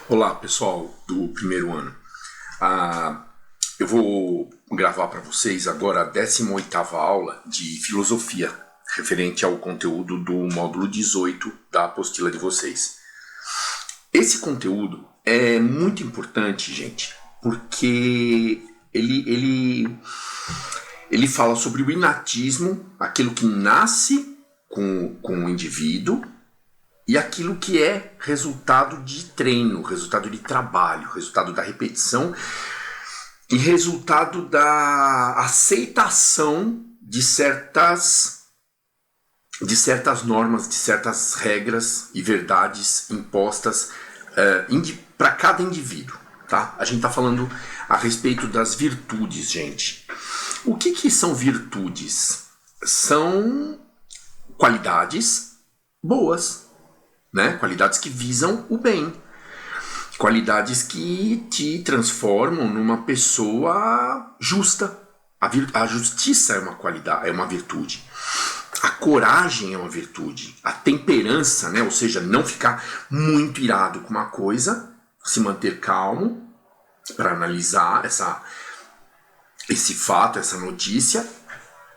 Olá, pessoal do primeiro ano. Eu vou gravar para vocês agora a 18ª aula de filosofia, referente ao conteúdo do módulo 18 da apostila de vocês. Esse conteúdo é muito importante, gente, porque ele fala sobre o inatismo, aquilo que nasce com o indivíduo, e aquilo que é resultado de treino, resultado de trabalho, resultado da repetição e resultado da aceitação de certas normas, de certas regras e verdades impostas para cada indivíduo. Tá? A gente está falando a respeito das virtudes, gente. O que são virtudes? São qualidades boas. Né? Qualidades que visam o bem, qualidades que te transformam numa pessoa justa. A justiça é uma qualidade, é uma virtude. A coragem é uma virtude. A temperança, né? Ou seja, não ficar muito irado com uma coisa, se manter calmo para analisar esse fato, essa notícia,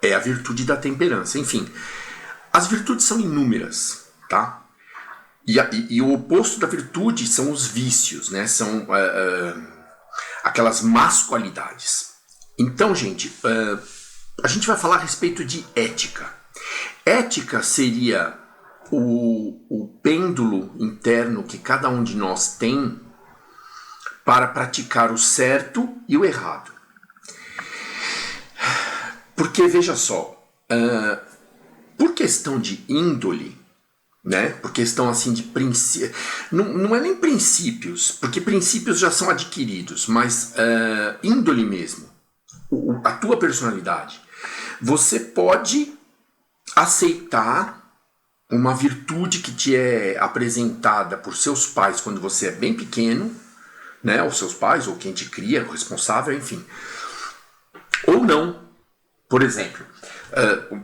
é a virtude da temperança. Enfim, as virtudes são inúmeras, tá? E o oposto da virtude são os vícios, né? São aquelas más qualidades. Então, gente, a gente vai falar a respeito de ética. Ética seria o pêndulo interno que cada um de nós tem para praticar o certo e o errado. Porque, veja só, por questão de índole, né? Por questão assim de princípios, não é nem princípios, porque princípios já são adquiridos, mas índole mesmo, a tua personalidade. Você pode aceitar uma virtude que te é apresentada por seus pais quando você é bem pequeno, né? Ou seus pais, ou quem te cria, o responsável, enfim. Ou não. Por exemplo,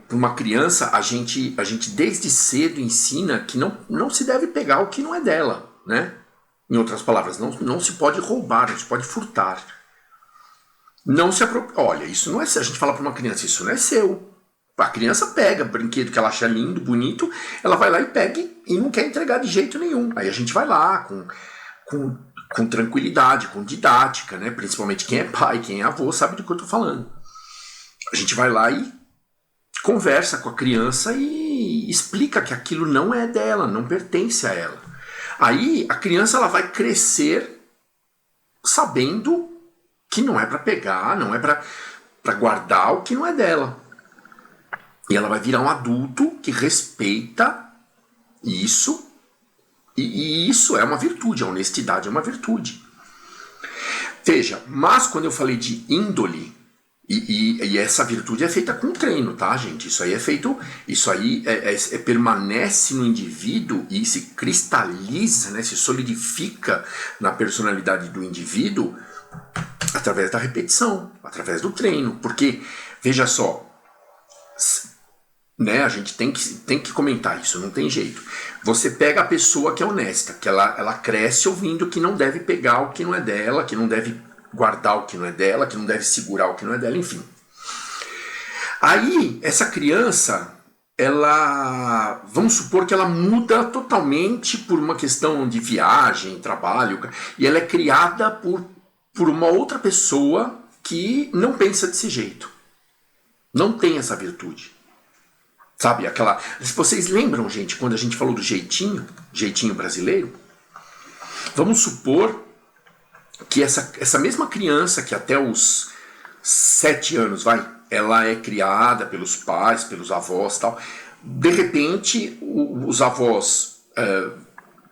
para uma criança, a gente desde cedo ensina que não se deve pegar o que não é dela, né? Em outras palavras, não se pode roubar, não se pode furtar. Não se Olha, isso não é seu. A gente fala para uma criança, isso não é seu. A criança pega brinquedo que ela acha lindo, bonito, ela vai lá e pega e não quer entregar de jeito nenhum. Aí a gente vai lá com tranquilidade, com didática, né? Principalmente quem é pai, quem é avô, sabe do que eu estou falando. A gente vai lá e conversa com a criança e explica que aquilo não é dela, não pertence a ela. Aí a criança ela vai crescer sabendo que não é para pegar, não é para guardar o que não é dela. E ela vai virar um adulto que respeita isso, e isso é uma virtude, a honestidade é uma virtude. Veja, mas quando eu falei de índole, e essa virtude é feita com treino, tá, gente? Isso aí permanece no indivíduo e se cristaliza, né? Se solidifica na personalidade do indivíduo através da repetição, através do treino. Porque, veja só, né? A gente tem que comentar isso, não tem jeito. Você pega a pessoa que é honesta, que ela cresce ouvindo que não deve pegar o que não é dela, que não deve guardar o que não é dela, que não deve segurar o que não é dela, enfim. Aí, essa criança, vamos supor que ela muda totalmente por uma questão de viagem, trabalho, e ela é criada por uma outra pessoa que não pensa desse jeito. Não tem essa virtude. Sabe, vocês lembram, gente, quando a gente falou do jeitinho brasileiro? Vamos supor que essa mesma criança que até os 7 anos, ela é criada pelos pais, pelos avós e tal. De repente, os avós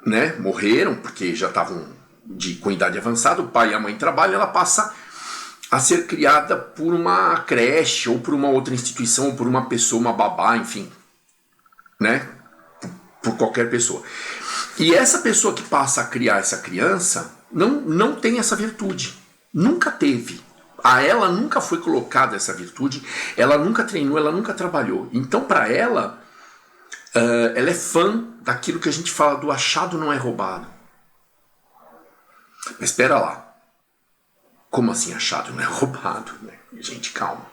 né, morreram, porque já estavam com idade avançada, o pai e a mãe trabalham, ela passa a ser criada por uma creche, ou por uma outra instituição, ou por uma pessoa, uma babá, enfim. Né? Por qualquer pessoa. E essa pessoa que passa a criar essa criança não tem essa virtude. Nunca teve. A ela nunca foi colocada essa virtude, ela nunca treinou, ela nunca trabalhou. Então, para ela é fã daquilo que a gente fala do achado não é roubado. Mas espera lá. Como assim achado? Não é roubado, né? Gente, calma.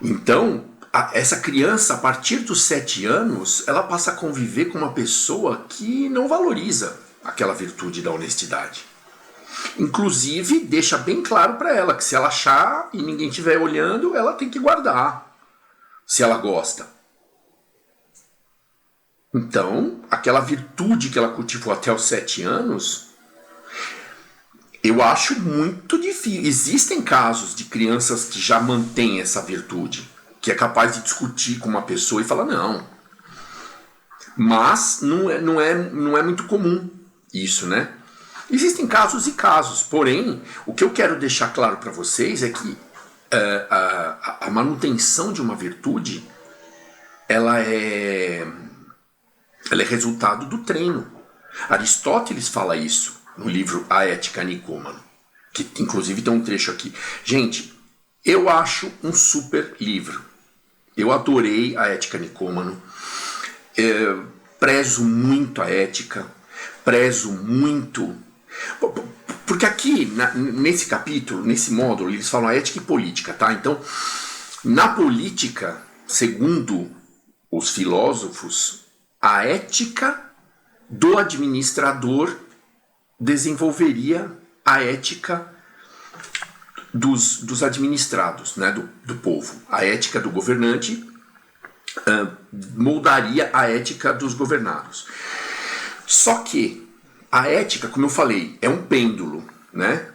Então, essa criança, a partir dos 7 anos, ela passa a conviver com uma pessoa que não valoriza aquela virtude da honestidade. Inclusive, deixa bem claro para ela que se ela achar e ninguém estiver olhando, ela tem que guardar, se ela gosta. Então, aquela virtude que ela cultivou até os 7 anos, eu acho muito difícil. Existem casos de crianças que já mantêm essa virtude, que é capaz de discutir com uma pessoa e falar não. Mas não é muito comum isso, né? Existem casos e casos, porém, o que eu quero deixar claro para vocês é que a manutenção de uma virtude, ela é resultado do treino. Aristóteles fala isso no livro A Ética Nicômano, que inclusive tem um trecho aqui. Gente, eu acho um super livro. Eu adorei A Ética Nicômano. Prezo muito a ética, prezo muito... Porque aqui, nesse capítulo, nesse módulo, eles falam a ética e política, tá? Então, na política, segundo os filósofos, a ética do administrador desenvolveria a ética dos administrados, né? do povo. A ética do governante moldaria a ética dos governados. Só que a ética, como eu falei, é um pêndulo, né?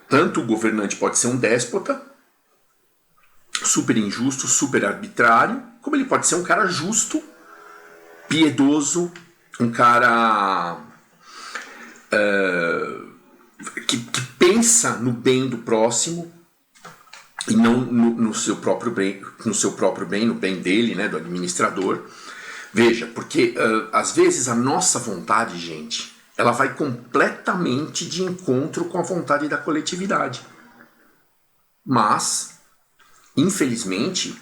Tanto o governante pode ser um déspota, super injusto, super arbitrário, como ele pode ser um cara justo, piedoso, um cara que pensa no bem do próximo e não no seu próprio bem, no bem dele, né, do administrador. Veja, porque às vezes a nossa vontade, gente, ela vai completamente de encontro com a vontade da coletividade. Mas, infelizmente,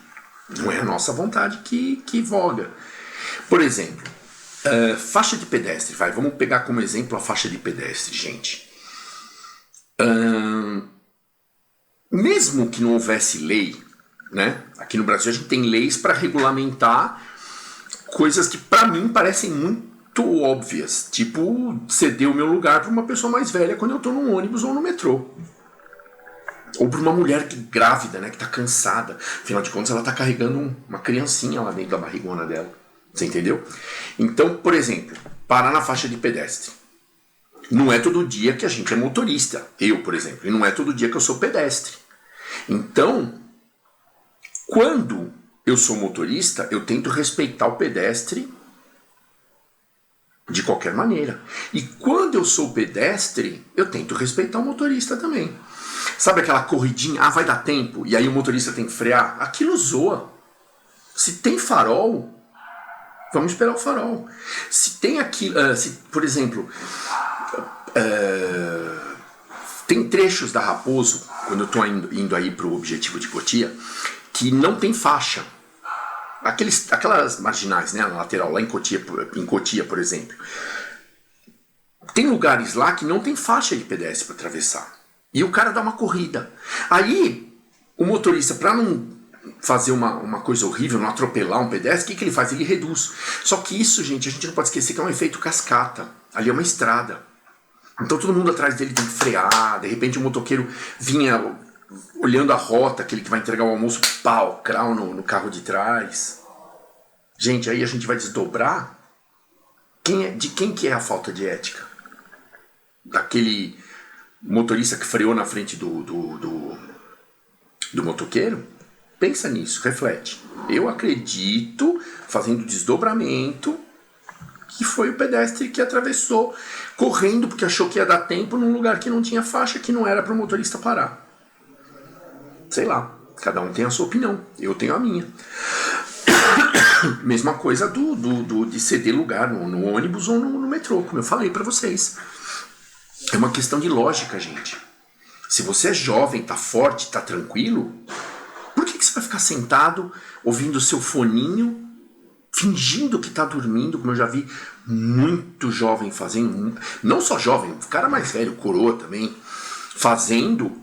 não é a nossa vontade que voga. Por exemplo, faixa de pedestre. Vamos pegar como exemplo a faixa de pedestre, gente. Mesmo que não houvesse lei, né? Aqui no Brasil a gente tem leis para regulamentar coisas que para mim parecem muito óbvias, tipo ceder o meu lugar para uma pessoa mais velha quando eu estou num ônibus ou no metrô, ou para uma mulher grávida, né, que está cansada, afinal de contas ela está carregando uma criancinha lá dentro da barrigona dela, você entendeu? Então, por exemplo, parar na faixa de pedestre. Não é todo dia que a gente é motorista, eu, por exemplo, e não é todo dia que eu sou pedestre. Então, quando eu sou motorista, eu tento respeitar o pedestre de qualquer maneira. E quando eu sou pedestre, eu tento respeitar o motorista também. Sabe aquela corridinha, vai dar tempo, e aí o motorista tem que frear? Aquilo zoa. Se tem farol, vamos esperar o farol. Se tem aquilo, por exemplo, tem trechos da Raposo, quando eu estou indo aí para o Objetivo de Cotia, que não tem faixa. Aquelas marginais, né, na lateral, lá em Cotia, por exemplo. Tem lugares lá que não tem faixa de pedestre para atravessar. E o cara dá uma corrida. Aí, o motorista, para não fazer uma coisa horrível, não atropelar um pedestre, o que ele faz? Ele reduz. Só que isso, gente, a gente não pode esquecer que é um efeito cascata. Ali é uma estrada. Então todo mundo atrás dele tem que frear. De repente o motoqueiro vinha olhando a rota, aquele que vai entregar o almoço, crau no carro de trás. Gente, aí a gente vai desdobrar. De quem que é a falta de ética? Daquele motorista que freou na frente do motoqueiro? Pensa nisso, reflete. Eu acredito, fazendo desdobramento, que foi o pedestre que atravessou, correndo porque achou que ia dar tempo num lugar que não tinha faixa, que não era para o motorista parar. Sei lá, cada um tem a sua opinião, eu tenho a minha. Mesma coisa de ceder lugar no ônibus ou no metrô, como eu falei para vocês. É uma questão de lógica, gente. Se você é jovem, tá forte, tá tranquilo, por que você vai ficar sentado ouvindo o seu foninho fingindo que tá dormindo, como eu já vi muito jovem fazendo, não só jovem, cara mais velho, coroa também, fazendo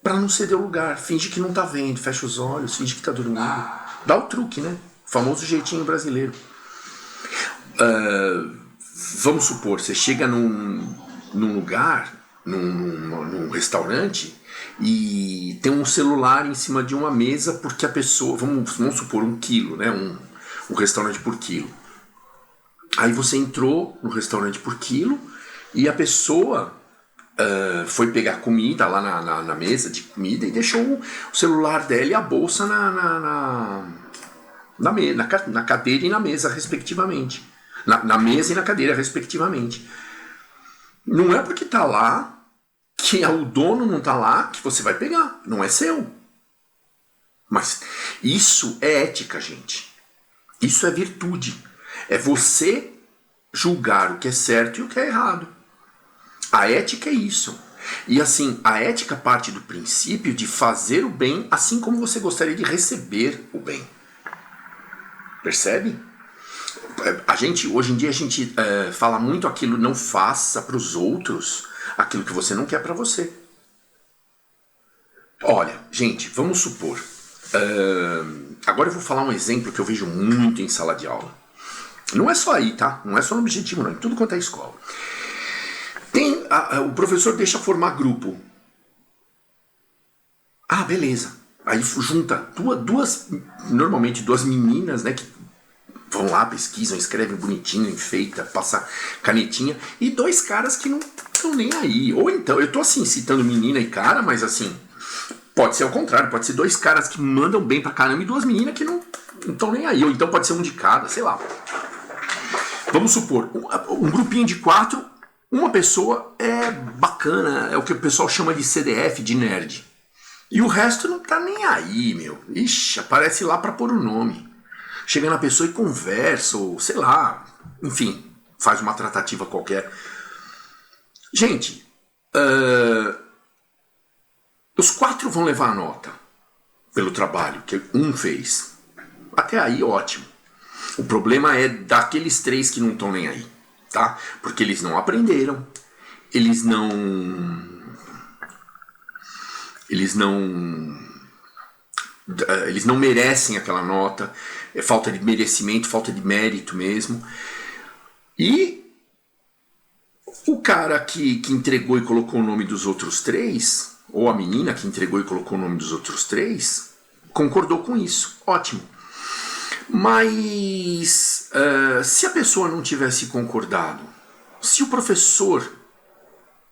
para não ceder o lugar, finge que não tá vendo, fecha os olhos, finge que tá dormindo. Dá o truque, né? O famoso jeitinho brasileiro. Vamos supor, você chega num lugar, num restaurante, e tem um celular em cima de uma mesa porque a pessoa, vamos supor, 1 quilo, né? Um restaurante por quilo. Aí você entrou no restaurante por quilo e a pessoa foi pegar comida lá na mesa de comida e deixou o celular dela e a bolsa na cadeira e na mesa, respectivamente. Na mesa e na cadeira, respectivamente. Não é porque tá lá, que o dono não tá lá, que você vai pegar. Não é seu. Mas isso é ética, gente. Isso é virtude. É você julgar o que é certo e o que é errado. A ética é isso. E assim, a ética parte do princípio de fazer o bem assim como você gostaria de receber o bem. Percebe? Hoje em dia a gente fala muito aquilo, não faça para os outros aquilo que você não quer para você. Olha, gente, vamos supor. Agora eu vou falar um exemplo que eu vejo muito em sala de aula. Não é só aí, tá? Não é só no objetivo, não. Em tudo quanto é escola. O professor deixa formar grupo. Ah, beleza. Aí junta normalmente duas meninas, né, que vão lá, pesquisam, escrevem bonitinho, enfeita, passa canetinha, e 2 caras que não estão nem aí. Ou então, eu tô assim, citando menina e cara, mas assim, pode ser ao contrário, pode ser 2 caras que mandam bem pra caramba e 2 meninas que não estão nem aí. Ou então pode ser um de cada, sei lá. Vamos supor, um grupinho de 4, uma pessoa é bacana, é o que o pessoal chama de CDF, de nerd. E o resto não tá nem aí, meu. Ixi, aparece lá pra pôr o nome. Chega na pessoa e conversa, ou sei lá, enfim, faz uma tratativa qualquer. Gente, os 4 vão levar a nota pelo trabalho que um fez. Até aí, ótimo. O problema é daqueles 3 que não estão nem aí, tá? Porque eles não aprenderam, eles não merecem aquela nota, é falta de merecimento, falta de mérito mesmo. E o cara que entregou e colocou o nome dos outros 3, ou a menina que entregou e colocou o nome dos outros 3, concordou com isso. Ótimo. Mas se a pessoa não tivesse concordado, se o professor,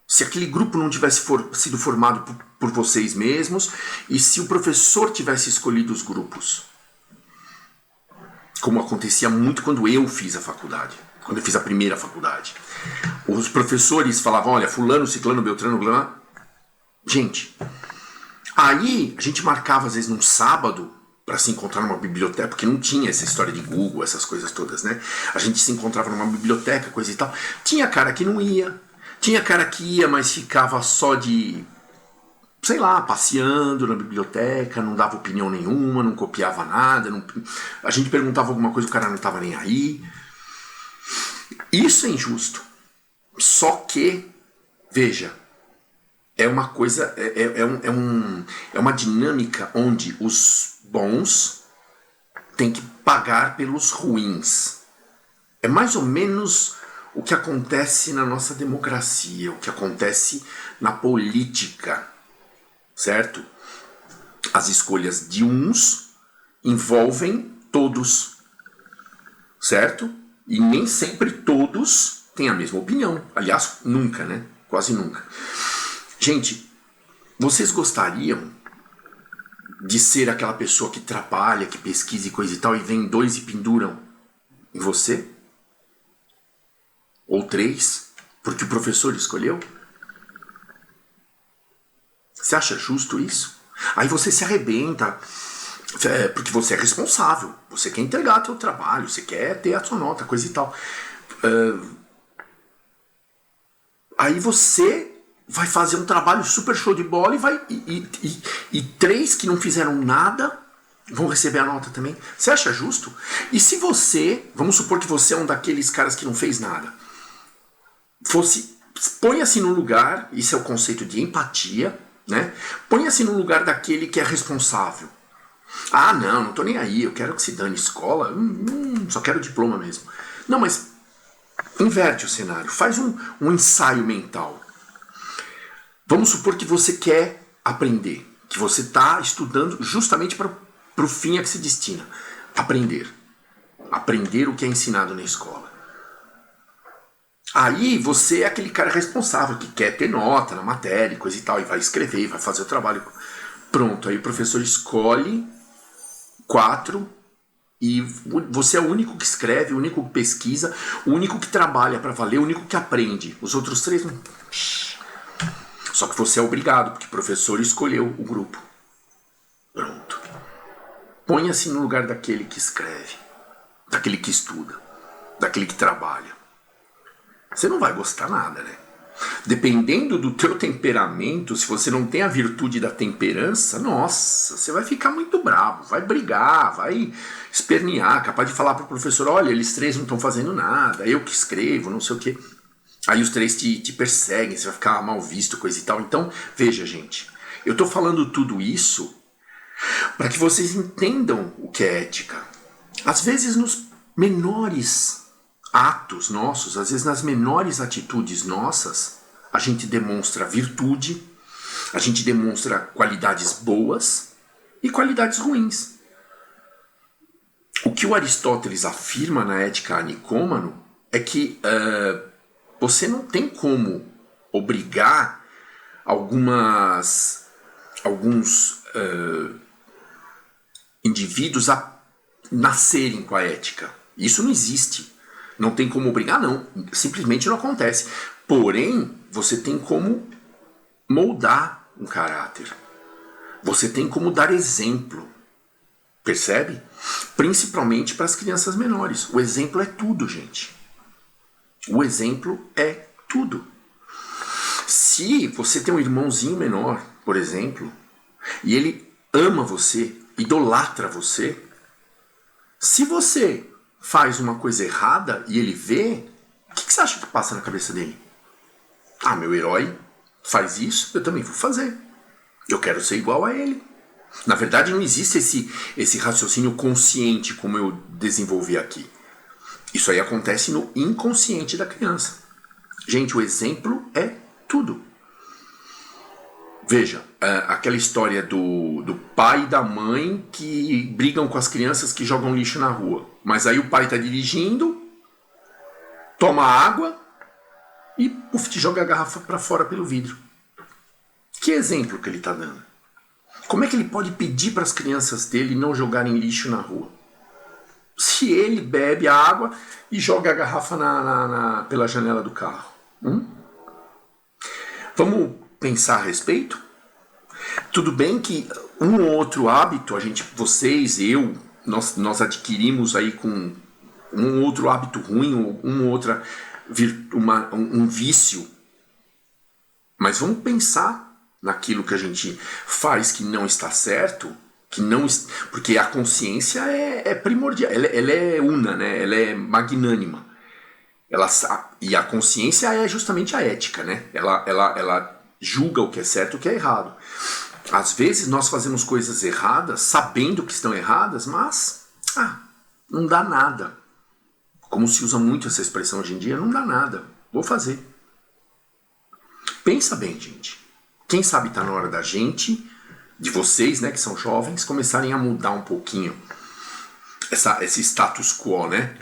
se aquele grupo não tivesse sido formado por vocês mesmos, e se o professor tivesse escolhido os grupos, como acontecia muito quando eu fiz a faculdade, quando eu fiz a primeira faculdade, os professores falavam, olha, fulano, ciclano, beltrano, blá. Gente, aí a gente marcava às vezes num sábado para se encontrar numa biblioteca, porque não tinha essa história de Google, essas coisas todas, né? A gente se encontrava numa biblioteca, coisa e tal. Tinha cara que não ia, tinha cara que ia, mas ficava só de, sei lá, passeando na biblioteca, não dava opinião nenhuma, não copiava nada, a gente perguntava alguma coisa, o cara não estava nem aí. Isso é injusto. Só que, veja, é uma coisa, é uma dinâmica onde os bons têm que pagar pelos ruins. É mais ou menos o que acontece na nossa democracia, o que acontece na política, certo? As escolhas de uns envolvem todos, certo? E nem sempre todos têm a mesma opinião. Aliás, nunca, né? Quase nunca. Gente, vocês gostariam de ser aquela pessoa que trabalha, que pesquisa e coisa e tal, e vem 2 e penduram em você? Ou 3, porque o professor escolheu? Você acha justo isso? Aí você se arrebenta, porque você é responsável, você quer entregar teu trabalho, você quer ter a sua nota, coisa e tal. Aí você vai fazer um trabalho super show de bola e 3 que não fizeram nada vão receber a nota também. Você acha justo? E se você, vamos supor que você é um daqueles caras que não fez nada, põe-se no lugar, isso é o conceito de empatia, né? Põe-se no lugar daquele que é responsável. Ah, não tô nem aí, eu quero que se dane escola, só quero diploma mesmo. Não, mas inverte o cenário, faz um ensaio mental. Vamos supor que você quer aprender, que você está estudando justamente para o fim a que se destina. Aprender. Aprender o que é ensinado na escola. Aí você é aquele cara responsável que quer ter nota na matéria, coisa e tal, e vai escrever, vai fazer o trabalho. Pronto, aí o professor escolhe 4 e você é o único que escreve, o único que pesquisa, o único que trabalha para valer, o único que aprende. Os outros 3 não. Só que você é obrigado, porque o professor escolheu o grupo. Pronto. Ponha-se no lugar daquele que escreve, daquele que estuda, daquele que trabalha. Você não vai gostar nada, né? Dependendo do teu temperamento, se você não tem a virtude da temperança, nossa, você vai ficar muito bravo, vai brigar, vai espernear, capaz de falar pro professor, olha, eles 3 não estão fazendo nada, eu que escrevo, não sei o quê. Aí os 3 te perseguem, você vai ficar mal visto, coisa e tal. Então, veja, gente, eu tô falando tudo isso para que vocês entendam o que é ética. Às vezes nos menores atos nossos, às vezes nas menores atitudes nossas, a gente demonstra virtude, a gente demonstra qualidades boas e qualidades ruins. O que o Aristóteles afirma na Ética a Nicômano é que você não tem como obrigar alguns indivíduos a nascerem com a ética. Isso não existe. Não tem como obrigar, não. Simplesmente não acontece. Porém, você tem como moldar um caráter. Você tem como dar exemplo. Percebe? Principalmente para as crianças menores. O exemplo é tudo, gente. O exemplo é tudo. Se você tem um irmãozinho menor, por exemplo, e ele ama você, idolatra você, se você faz uma coisa errada e ele vê, o que você acha que passa na cabeça dele? Ah, meu herói faz isso, eu também vou fazer. Eu quero ser igual a ele. Na verdade, não existe esse raciocínio consciente como eu desenvolvi aqui. Isso aí acontece no inconsciente da criança. Gente, o exemplo é tudo. Veja, aquela história do pai e da mãe que brigam com as crianças que jogam lixo na rua. Mas aí o pai está dirigindo, toma água e te joga a garrafa para fora pelo vidro. Que exemplo que ele está dando? Como é que ele pode pedir para as crianças dele não jogarem lixo na rua? Se ele bebe a água e joga a garrafa pela janela do carro. Vamos pensar a respeito? Tudo bem que um ou outro hábito, vocês, eu, nós adquirimos aí com um outro hábito ruim, ou um vício. Mas vamos pensar naquilo que a gente faz que não está certo, porque a consciência é primordial, ela é una, né? Ela é magnânima. E a consciência é justamente a ética, né? Ela julga o que é certo e o que é errado. Às vezes nós fazemos coisas erradas, sabendo que estão erradas, mas não dá nada. Como se usa muito essa expressão hoje em dia, não dá nada, vou fazer. Pensa bem, gente. Quem sabe está na hora da gente, de vocês, né, que são jovens, começarem a mudar um pouquinho esse status quo, né?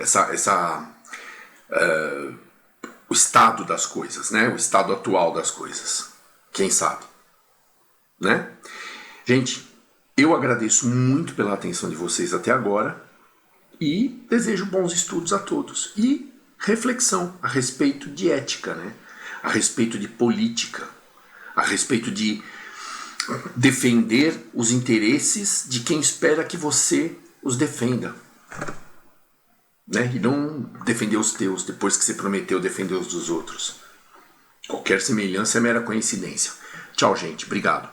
O estado das coisas, né? O estado atual das coisas. Quem sabe? Né? Gente, eu agradeço muito pela atenção de vocês até agora e desejo bons estudos a todos. E reflexão a respeito de ética, né? A respeito de política, a respeito de defender os interesses de quem espera que você os defenda. Né? E não defender os teus depois que você prometeu defender os dos outros. Qualquer semelhança é mera coincidência. Tchau, gente. Obrigado.